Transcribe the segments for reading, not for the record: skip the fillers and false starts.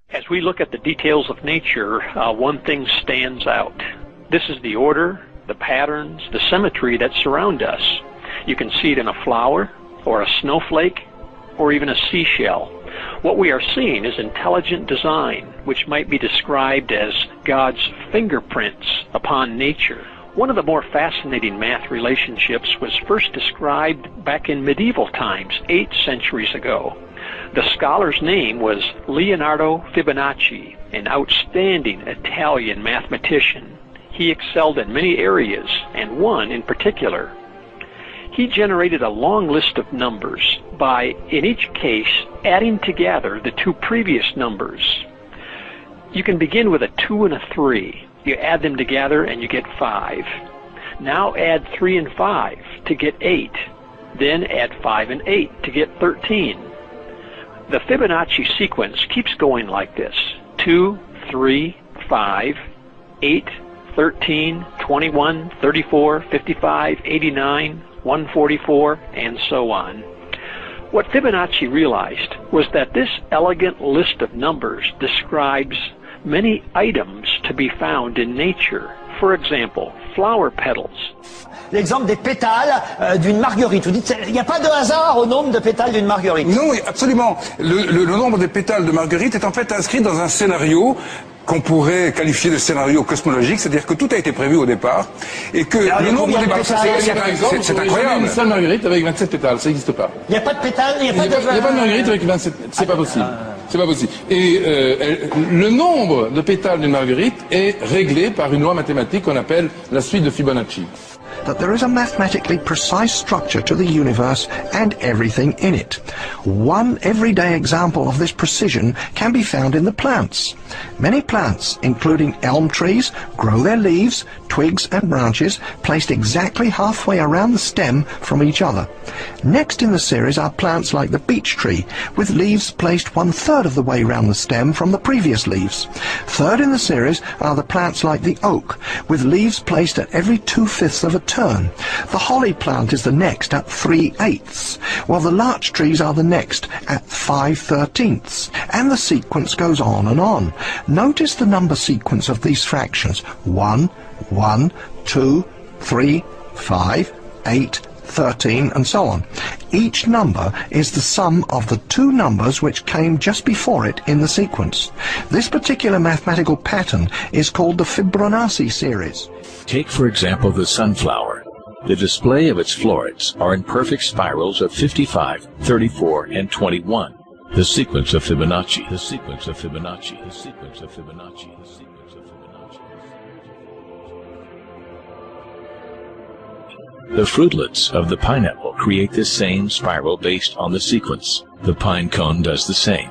As we look at the details of nature, one thing stands out. This is the order, the patterns, the symmetry that surround us. You can see it in a flower, or a snowflake, or even a seashell. What we are seeing is intelligent design, which might be described as God's fingerprints upon nature. One of the more fascinating math relationships was first described back in medieval times, 8 centuries ago. The scholar's name was Leonardo Fibonacci, an outstanding Italian mathematician. He excelled in many areas, and one in particular. He generated a long list of numbers by, in each case, adding together the 2 previous numbers. You can begin with a 2 and a 3. You add them together and you get 5. Now add 3 and 5 to get 8. Then add 5 and 8 to get 13. The Fibonacci sequence keeps going like this: 2, 3, 5, 8, 13, 21, 34, 55, 89, 144, and so on. What Fibonacci realized was that this elegant list of numbers describes many items to be found in nature. For example, flower petals. L'exemple des pétales d'une marguerite. Vous dites, il n'y a pas de hasard au nombre de pétales d'une marguerite. Non, absolument. Le nombre de pétales de marguerite est en fait inscrit dans un scénario qu'on pourrait qualifier de scénario cosmologique, c'est-à-dire que tout a été prévu au départ, et que le nombre de pétales, c'est incroyable. Une seule marguerite avec 27 pétales, ça n'existe pas. Il n'y a pas de pétales, il n'y a pas de marguerite avec 27, c'est pas possible. C'est pas possible. Et le nombre de pétales d'une marguerite est réglé par une loi mathématique qu'on appelle la suite de Fibonacci. That there is a mathematically precise structure to the universe and everything in it. One everyday example of this precision can be found in the plants. Many plants, including elm trees, grow their leaves, twigs and branches placed exactly halfway around the stem from each other. Next in the series are plants like the beech tree, with leaves placed 1/3 of the way round the stem from the previous leaves. Third in the series are the plants like the oak, with leaves placed at every 2/5 of a turn. The holly plant is the next at 3/8, while the larch trees are the next at 5/13, and the sequence goes on and on. Notice the number sequence of these fractions: 1, 1, 2, 3, 5, 8, 13, and so on. Each number is the sum of the 2 numbers which came just before it in the sequence. This particular mathematical pattern is called the Fibonacci series. Take, for example, the sunflower. The display of its florets are in perfect spirals of 55, 34, and 21. The sequence of Fibonacci. The sequence of Fibonacci. The sequence of Fibonacci. The sequence of Fibonacci. The fruitlets of the pineapple create this same spiral based on the sequence. The pine cone does the same.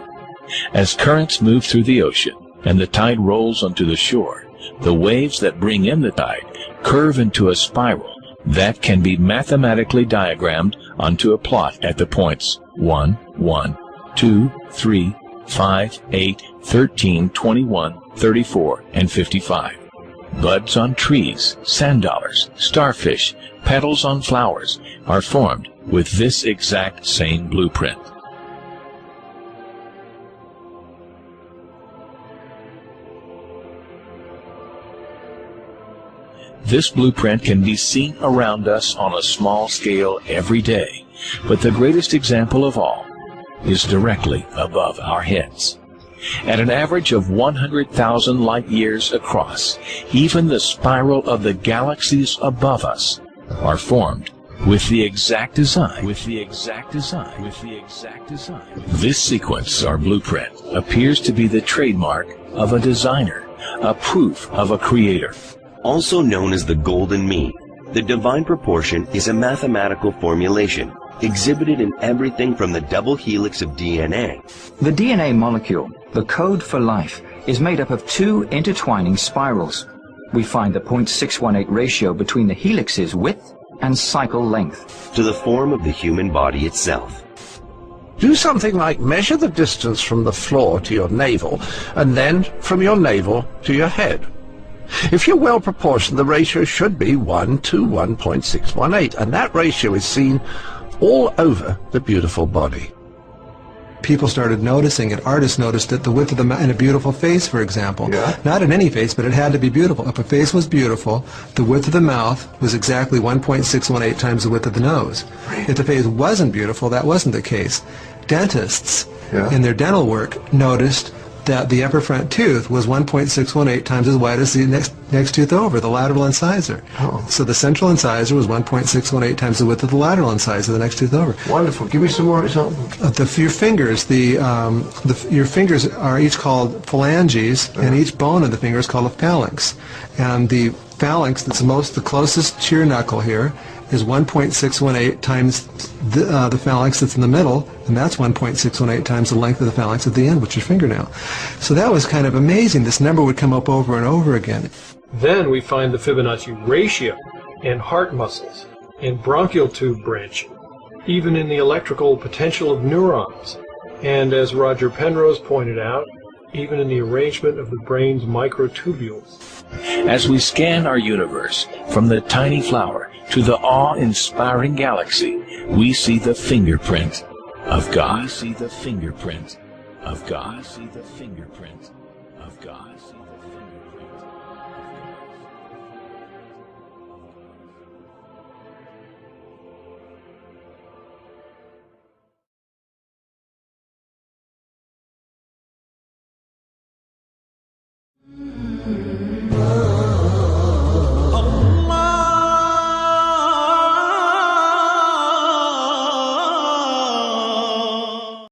As currents move through the ocean and the tide rolls onto the shore, the waves that bring in the tide curve into a spiral that can be mathematically diagrammed onto a plot at the points 1, 1, 2, 3, 5, 8, 13, 21, 34, and 55. Buds on trees, sand dollars, starfish, petals on flowers are formed with this exact same blueprint. This blueprint can be seen around us on a small scale every day, but the greatest example of all is directly above our heads. At an average of 100,000 light years across, even the spiral of the galaxies above us are formed with the exact design. This sequence, or blueprint, appears to be the trademark of a designer, a proof of a creator. Also known as the golden mean, the divine proportion is a mathematical formulation exhibited in everything from the double helix of DNA. The DNA molecule, the code for life, is made up of 2 intertwining spirals. We find the 0.618 ratio between the helix's width and cycle length. To the form of the human body itself. Do something like measure the distance from the floor to your navel, and then from your navel to your head. If you're well proportioned, the ratio should be 1 to 1.618, and that ratio is seen all over the beautiful body. People started noticing it. Artists noticed it. The width of the mouth in a beautiful face, for example. Yeah. Not in any face, but it had to be beautiful. If a face was beautiful, the width of the mouth was exactly 1.618 times the width of the nose. If the face wasn't beautiful, that wasn't the case. Dentists, in their dental work, noticed that the upper front tooth was 1.618 times as wide as the next tooth over, the lateral incisor. Oh. So the central incisor was 1.618 times the width of the lateral incisor, the next tooth over. Wonderful. Give me some more examples. Your fingers, your fingers are each called phalanges, and each bone of the finger is called a phalanx. And the phalanx that's the closest to your knuckle here is 1.618 times the phalanx that's in the middle, and that's 1.618 times the length of the phalanx at the end, which is your fingernail. So that was kind of amazing. This number would come up over and over again. Then we find the Fibonacci ratio in heart muscles, in bronchial tube branching, even in the electrical potential of neurons, and as Roger Penrose pointed out, even in the arrangement of the brain's microtubules. As we scan our universe, from the tiny flower to the awe-inspiring galaxy, we see the fingerprint of God. We see the fingerprint of God. We see the fingerprint of God.